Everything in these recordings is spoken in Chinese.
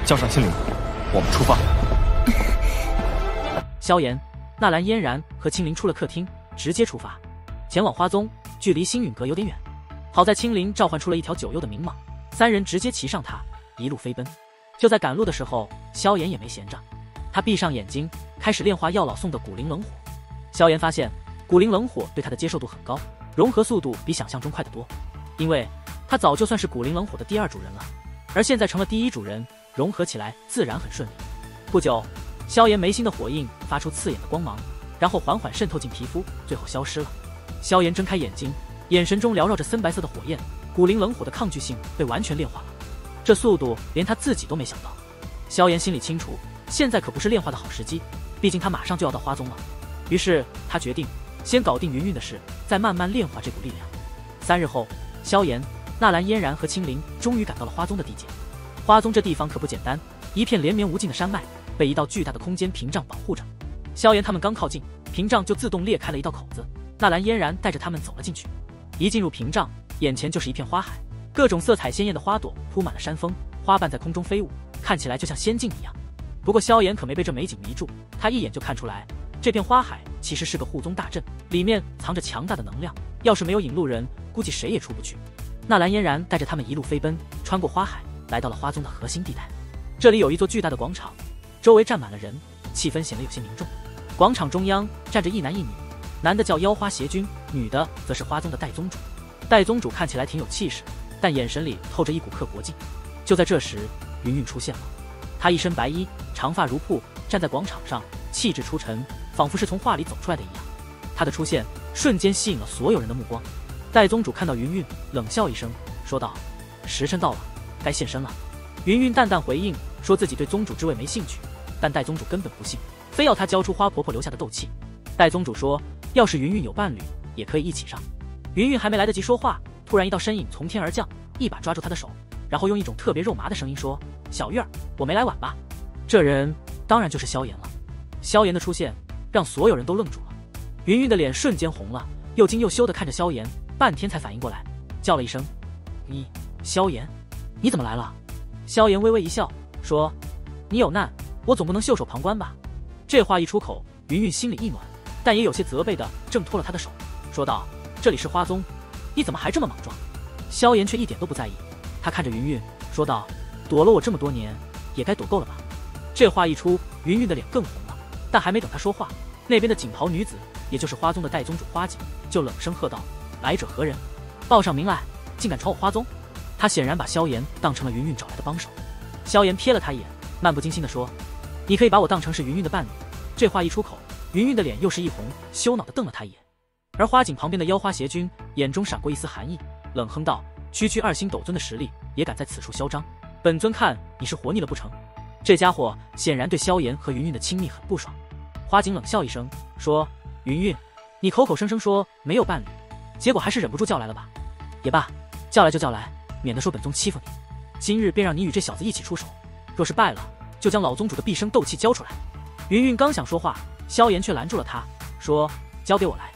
叫上青灵，我们出发。萧炎、纳兰嫣然和青灵出了客厅，直接出发，前往花宗。距离星陨阁有点远，好在青灵召唤出了一条9幽的冥蟒，三人直接骑上它，一路飞奔。就在赶路的时候，萧炎也没闲着，他闭上眼睛，开始炼化药老送的古灵冷火。萧炎发现古灵冷火对他的接受度很高，融合速度比想象中快得多，因为他早就算是古灵冷火的第2主人了，而现在成了第1主人，融合起来自然很顺利。不久，萧炎眉心的火印发出刺眼的光芒，然后缓缓渗透进皮肤，最后消失了。萧炎睁开眼睛，眼神中缭绕着森白色的火焰，古灵冷火的抗拒性被完全炼化了，这速度连他自己都没想到。萧炎心里清楚，现在可不是炼化的好时机，毕竟他马上就要到花宗了。于是他决定先搞定云韵的事，再慢慢炼化这股力量。3日后，萧炎、纳兰嫣然和青灵终于赶到了花宗的地界。花宗这地方可不简单，一片连绵无尽的山脉，被一道巨大的空间屏障保护着。萧炎他们刚靠近，屏障就自动裂开了一道口子，纳兰嫣然带着他们走了进去。一进入屏障，眼前就是一片花海，各种色彩鲜艳的花朵铺满了山峰，花瓣在空中飞舞，看起来就像仙境一样。不过萧炎可没被这美景迷住，他一眼就看出来，这片花海其实是个护宗大阵，里面藏着强大的能量，要是没有引路人，估计谁也出不去。纳兰嫣然带着他们一路飞奔，穿过花海，来到了花宗的核心地带。这里有一座巨大的广场，周围站满了人，气氛显得有些凝重。广场中央站着一男一女，男的叫妖花邪君，女的则是花宗的代宗主。代宗主看起来挺有气势，但眼神里透着一股刻薄劲。就在这时，云韵出现了，她一身白衣，长发如瀑，站在广场上，气质出尘，仿佛是从画里走出来的一样。她的出现瞬间吸引了所有人的目光。代宗主看到云韵，冷笑一声，说道：“时辰到了，该现身了。”云韵淡淡回应，说自己对宗主之位没兴趣，但代宗主根本不信，非要她交出花婆婆留下的斗气。代宗主说，要是云韵有伴侣，也可以一起上。云韵还没来得及说话，突然一道身影从天而降，一把抓住她的手，然后用一种特别肉麻的声音说：“小玉儿，我没来晚吧？”这人当然就是萧炎了。萧炎的出现让所有人都愣住了，云韵的脸瞬间红了，又惊又羞地看着萧炎，半天才反应过来，叫了一声：“你，萧炎，你怎么来了？”萧炎微微一笑，说：“你有难，我总不能袖手旁观吧？”这话一出口，云韵心里一暖，但也有些责备地挣脱了他的手，说道：“这里是花宗，你怎么还这么莽撞？”萧炎却一点都不在意，他看着云韵说道：“躲了我这么多年，也该躲够了吧？”这话一出，云韵的脸更红了，但还没等他说话，那边的锦袍女子，也就是花宗的代宗主花锦，就冷声喝道：“来者何人？报上名来，竟敢闯我花宗！”他显然把萧炎当成了云韵找来的帮手。萧炎瞥了他一眼，漫不经心地说：“你可以把我当成是云韵的伴侣。”这话一出口，云韵的脸又是一红，羞恼地瞪了他一眼。而花锦旁边的妖花邪君眼中闪过一丝寒意，冷哼道：“区区2星斗尊的实力，也敢在此处嚣张？本尊看你是活腻了不成？”这家伙显然对萧炎和云韵的亲密很不爽。花锦冷笑一声，说：“云韵，你口口声声说没有伴侣，结果还是忍不住叫来了吧？也罢，叫来就叫来，免得说本宗欺负你。今日便让你与这小子一起出手，若是败了，就将老宗主的毕生斗气交出来。”云韵刚想说话，萧炎却拦住了他，说：“交给我来。”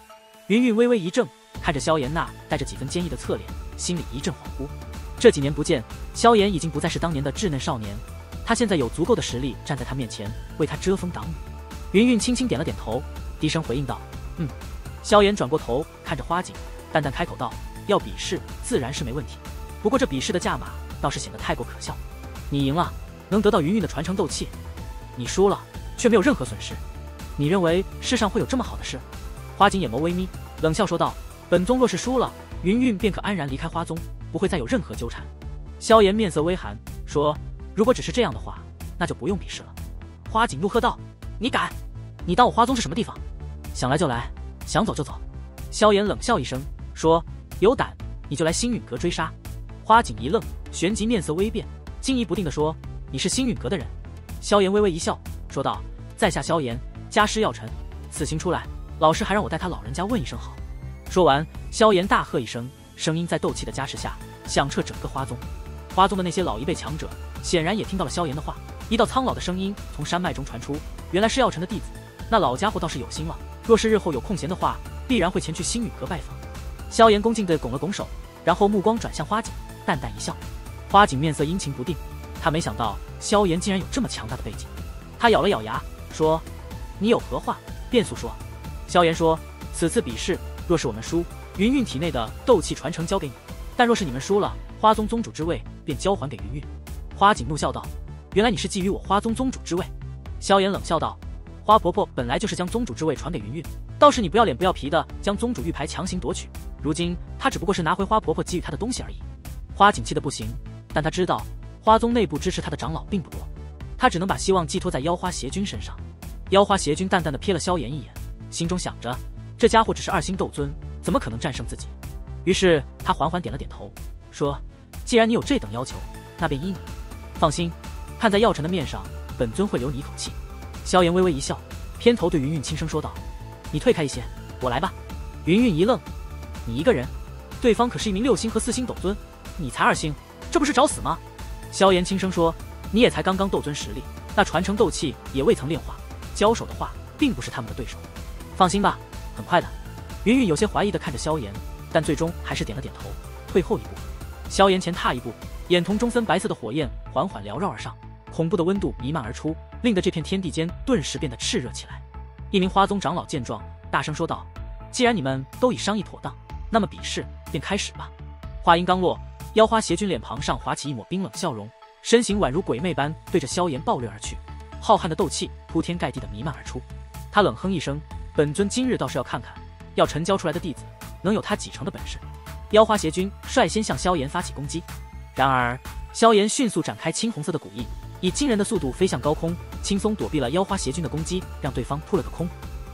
云韵微微一怔，看着萧炎那带着几分坚毅的侧脸，心里一阵恍惚。这几年不见，萧炎已经不再是当年的稚嫩少年，他现在有足够的实力站在他面前，为他遮风挡雨。云韵轻轻点了点头，低声回应道：“嗯。”萧炎转过头看着花锦，淡淡开口道：“要比试，自然是没问题，不过这比试的价码倒是显得太过可笑。你赢了，能得到云韵的传承斗气；你输了，却没有任何损失。你认为世上会有这么好的事？”花锦眼眸微眯，冷笑说道：“本宗若是输了，云韵便可安然离开花宗，不会再有任何纠缠。”萧炎面色微寒，说：“如果只是这样的话，那就不用比试了。”花锦怒喝道：“你敢？你当我花宗是什么地方？想来就来，想走就走。”萧炎冷笑一声，说：“有胆你就来星陨阁追杀。”花锦一愣，旋即面色微变，惊疑不定地说：“你是星陨阁的人？”萧炎微微一笑，说道：“在下萧炎，家师要臣，此行出来，老师还让我带他老人家问一声好。”说完，萧炎大喝一声，声音在斗气的加持下响彻整个花宗。花宗的那些老一辈强者显然也听到了萧炎的话，一道苍老的声音从山脉中传出，原来是药尘的弟子。那老家伙倒是有心了，若是日后有空闲的话，必然会前去星陨阁拜访。萧炎恭敬地拱了拱手，然后目光转向花锦，淡淡一笑。花锦面色阴晴不定，他没想到萧炎竟然有这么强大的背景。他咬了咬牙，说：“你有何话，便速说。”萧炎说：“此次比试，若是我们输，云韵体内的斗气传承交给你；但若是你们输了，花宗宗主之位便交还给云韵。”花锦怒笑道：“原来你是觊觎我花宗宗主之位？”萧炎冷笑道：“花婆婆本来就是将宗主之位传给云韵，倒是你不要脸不要皮的将宗主玉牌强行夺取，如今她只不过是拿回花婆婆给予她的东西而已。”花锦气得不行，但他知道花宗内部支持他的长老并不多，他只能把希望寄托在妖花邪君身上。妖花邪君淡淡的瞥了萧炎一眼，心中想着，这家伙只是2星斗尊，怎么可能战胜自己？于是他缓缓点了点头，说：“既然你有这等要求，那便依你。放心，看在药尘的面上，本尊会留你一口气。”萧炎微微一笑，偏头对云韵轻声说道：“你退开一些，我来吧。”云韵一愣：“你一个人？对方可是一名6星和4星斗尊，你才2星，这不是找死吗？”萧炎轻声说：“你也才刚刚斗尊实力，那传承斗气也未曾炼化，交手的话，并不是他们的对手。放心吧，很快的。”云韵有些怀疑的看着萧炎，但最终还是点了点头，退后一步。萧炎前踏一步，眼瞳中森白色的火焰缓缓缭绕而上，恐怖的温度弥漫而出，令得这片天地间顿时变得炽热起来。一名花宗长老见状，大声说道：“既然你们都已商议妥当，那么比试便开始吧。”话音刚落，妖花邪君脸庞上划起一抹冰冷笑容，身形宛如鬼魅般对着萧炎暴掠而去，浩瀚的斗气铺天盖地的弥漫而出。他冷哼一声：“本尊今日倒是要看看，要陈教出来的弟子能有他几成的本事。”妖花邪君率先向萧炎发起攻击，然而萧炎迅速展开青红色的古翼，以惊人的速度飞向高空，轻松躲避了妖花邪君的攻击，让对方扑了个空。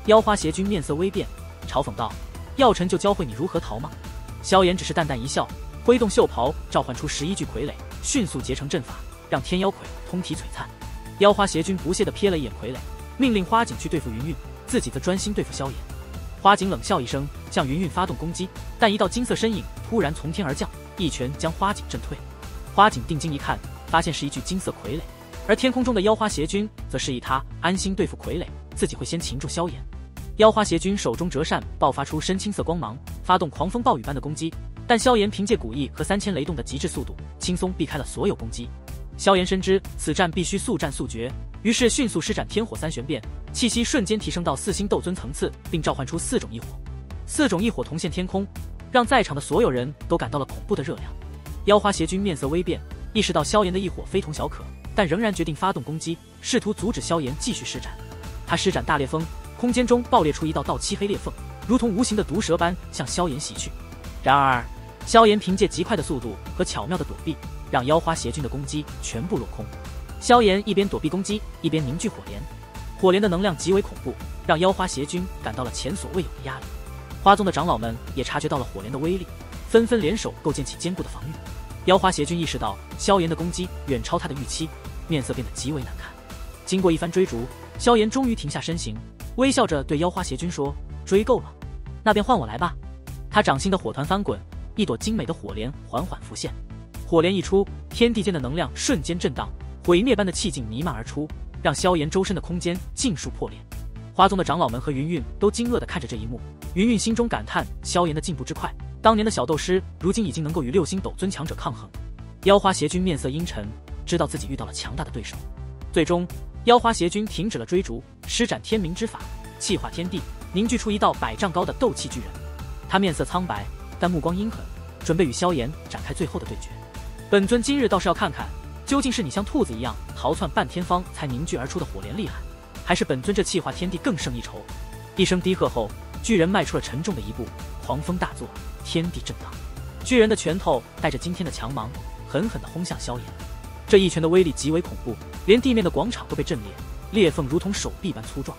妖花邪君面色微变，嘲讽道：“药尘就教会你如何逃吗？”萧炎只是淡淡一笑，挥动袖袍召唤出11具傀儡，迅速结成阵法，让天妖魁通体璀璨。妖花邪君不屑地瞥了一眼傀儡，命令花锦去对付云韵，自己则专心对付萧炎。花锦冷笑一声，向云韵发动攻击，但一道金色身影突然从天而降，一拳将花锦震退。花锦定睛一看，发现是一具金色傀儡，而天空中的妖花邪君则示意他安心对付傀儡，自己会先擒住萧炎。妖花邪君手中折扇爆发出深青色光芒，发动狂风暴雨般的攻击，但萧炎凭借古翼和3000雷动的极致速度，轻松避开了所有攻击。萧炎深知此战必须速战速决，于是迅速施展天火3玄变，气息瞬间提升到4星斗尊层次，并召唤出4种异火。4种异火同现天空，让在场的所有人都感到了恐怖的热量。妖花邪君面色微变，意识到萧炎的异火非同小可，但仍然决定发动攻击，试图阻止萧炎继续施展。他施展大裂风，空间中爆裂出一道道漆黑裂缝，如同无形的毒蛇般向萧炎袭去。然而萧炎凭借极快的速度和巧妙的躲避，让妖花邪君的攻击全部落空。萧炎一边躲避攻击，一边凝聚火莲，火莲的能量极为恐怖，让妖花邪君感到了前所未有的压力。花宗的长老们也察觉到了火莲的威力，纷纷联手构建起坚固的防御。妖花邪君意识到萧炎的攻击远超他的预期，面色变得极为难看。经过一番追逐，萧炎终于停下身形，微笑着对妖花邪君说：“追够了，那便换我来吧。”他掌心的火团翻滚，一朵精美的火莲缓缓浮现。火莲一出，天地间的能量瞬间震荡，毁灭般的气劲弥漫而出，让萧炎周身的空间尽数破裂。花宗的长老们和云韵都惊愕地看着这一幕，云韵心中感叹萧炎的进步之快，当年的小斗师如今已经能够与6星斗尊强者抗衡。妖花邪君面色阴沉，知道自己遇到了强大的对手。最终妖花邪君停止了追逐，施展天明之法，气化天地，凝聚出一道100丈高的斗气巨人。他面色苍白，但目光阴狠，准备与萧炎展开最后的对决。本尊今日倒是要看看，究竟是你像兔子一样逃窜半天方才凝聚而出的火莲厉害，还是本尊这气化天地更胜一筹。一声低喝后，巨人迈出了沉重的一步，狂风大作，天地震荡。巨人的拳头带着惊天的强芒，狠狠地轰向萧炎。这一拳的威力极为恐怖，连地面的广场都被震裂，裂缝如同手臂般粗壮。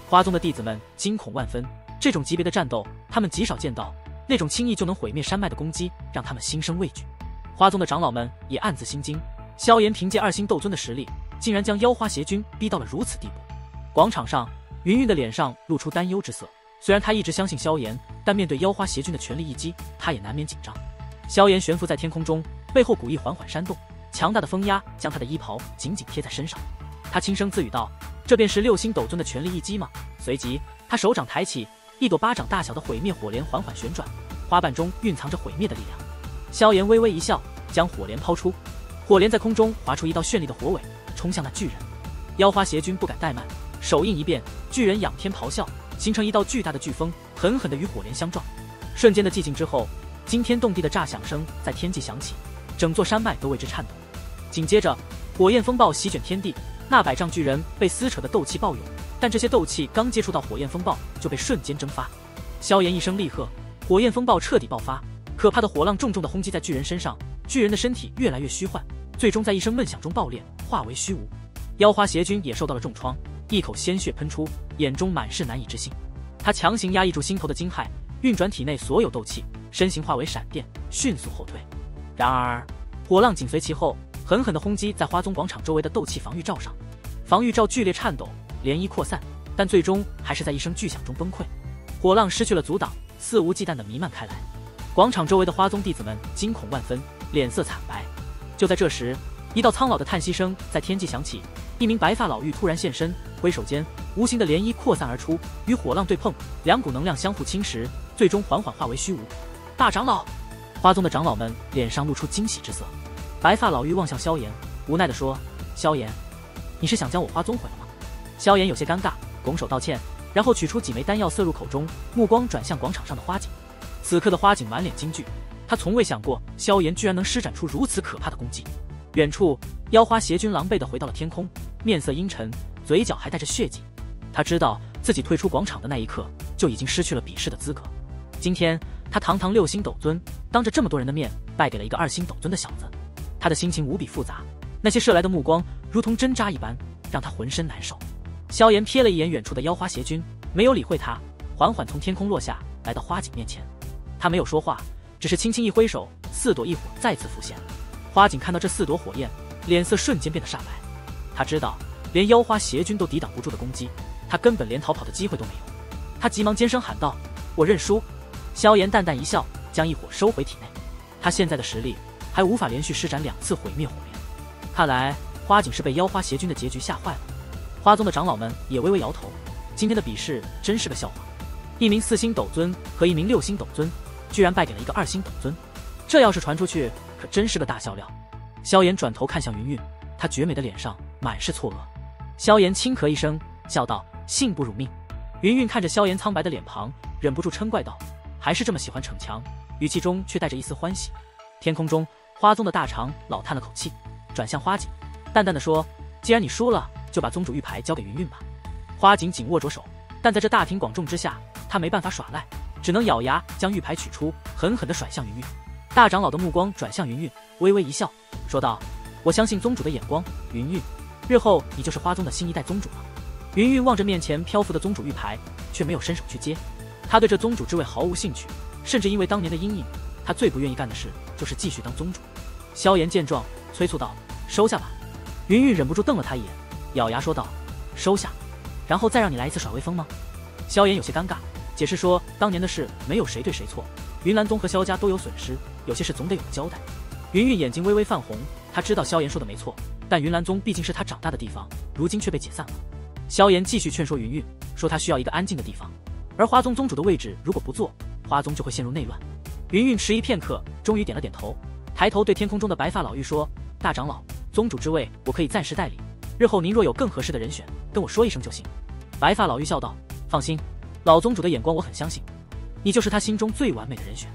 花宗的弟子们惊恐万分，这种级别的战斗他们极少见到，那种轻易就能毁灭山脉的攻击让他们心生畏惧。花宗的长老们也暗自心惊，萧炎凭借2星斗尊的实力，竟然将妖花邪君逼到了如此地步。广场上，云韵的脸上露出担忧之色，虽然他一直相信萧炎，但面对妖花邪君的全力一击，他也难免紧张。萧炎悬浮在天空中，背后古翼缓缓扇动，强大的风压将他的衣袍紧紧贴在身上。他轻声自语道：“这便是6星斗尊的全力一击吗？”随即他手掌抬起，一朵巴掌大小的毁灭火莲缓缓旋转，花瓣中蕴藏着毁灭的力量。萧炎微微一笑，将火莲抛出，火莲在空中划出一道绚丽的火尾，冲向那巨人。妖花邪君不敢怠慢，手印一变，巨人仰天咆哮，形成一道巨大的飓风，狠狠地与火莲相撞。瞬间的寂静之后，惊天动地的炸响声在天际响起，整座山脉都为之颤抖。紧接着，火焰风暴席卷天地，那百丈巨人被撕扯的斗气暴涌，但这些斗气刚接触到火焰风暴，就被瞬间蒸发。萧炎一声厉喝，火焰风暴彻底爆发，可怕的火浪重重地轰击在巨人身上，巨人的身体越来越虚幻，最终在一声闷响中爆裂，化为虚无。妖花邪君也受到了重创，一口鲜血喷出，眼中满是难以置信。他强行压抑住心头的惊骇，运转体内所有斗气，身形化为闪电，迅速后退。然而，火浪紧随其后，狠狠地轰击在花宗广场周围的斗气防御罩上，防御罩剧烈颤抖，涟漪扩散，但最终还是在一声巨响中崩溃。火浪失去了阻挡，肆无忌惮地弥漫开来。广场周围的花宗弟子们惊恐万分，脸色惨白。就在这时，一道苍老的叹息声在天际响起，一名白发老妪突然现身，挥手间，无形的涟漪扩散而出，与火浪对碰，两股能量相互侵蚀，最终缓缓化为虚无。大长老！花宗的长老们脸上露出惊喜之色。白发老妪望向萧炎，无奈地说：“萧炎，你是想将我花宗毁了吗？”萧炎有些尴尬，拱手道歉，然后取出几枚丹药塞入口中，目光转向广场上的花景。此刻的花景满脸惊惧，他从未想过萧炎居然能施展出如此可怕的攻击。远处，妖花邪君狼狈地回到了天空，面色阴沉，嘴角还带着血迹。他知道自己退出广场的那一刻，就已经失去了比试的资格。今天他堂堂6星斗尊，当着这么多人的面败给了一个2星斗尊的小子，他的心情无比复杂。那些射来的目光如同针扎一般，让他浑身难受。萧炎瞥了一眼远处的妖花邪君，没有理会他，缓缓从天空落下，来到花景面前。他没有说话，只是轻轻一挥手，4朵异火再次浮现。花景看到这4朵火焰，脸色瞬间变得煞白。他知道，连妖花邪君都抵挡不住的攻击，他根本连逃跑的机会都没有。他急忙尖声喊道：“我认输！”萧炎淡淡一笑，将异火收回体内。他现在的实力还无法连续施展2次毁灭火莲。看来花景是被妖花邪君的结局吓坏了。花宗的长老们也微微摇头，今天的比试真是个笑话。一名4星斗尊和一名6星斗尊，居然败给了一个2星斗尊，这要是传出去，可真是个大笑料。萧炎转头看向云云，他绝美的脸上满是错愕。萧炎轻咳一声，笑道：“幸不辱命。”云云看着萧炎苍白的脸庞，忍不住嗔怪道：“还是这么喜欢逞强？”语气中却带着一丝欢喜。天空中，花宗的大长老叹了口气，转向花景，淡淡的说：“既然你输了，就把宗主玉牌交给云云吧。”花景紧握着手，但在这大庭广众之下，他没办法耍赖，只能咬牙将玉牌取出，狠狠地甩向云云。大长老的目光转向云云，微微一笑，说道：“我相信宗主的眼光，云云，日后你就是花宗的新一代宗主了。”云云望着面前漂浮的宗主玉牌，却没有伸手去接。他对这宗主之位毫无兴趣，甚至因为当年的阴影，他最不愿意干的事就是继续当宗主。萧炎见状，催促道：“收下吧。”云云忍不住瞪了他一眼，咬牙说道：“收下，然后再让你来一次耍威风吗？”萧炎有些尴尬，解释说：“当年的事没有谁对谁错，云岚宗和萧家都有损失，有些事总得有个交代。”云云眼睛微微泛红，他知道萧炎说的没错，但云岚宗毕竟是他长大的地方，如今却被解散了。萧炎继续劝说云云，说他需要一个安静的地方，而花宗宗主的位置如果不坐，花宗就会陷入内乱。云云迟疑片刻，终于点了点头，抬头对天空中的白发老妪说：“大长老，宗主之位我可以暂时代理，日后您若有更合适的人选，跟我说一声就行。”白发老妪笑道：“放心，老宗主的眼光我很相信，你就是他心中最完美的人选。”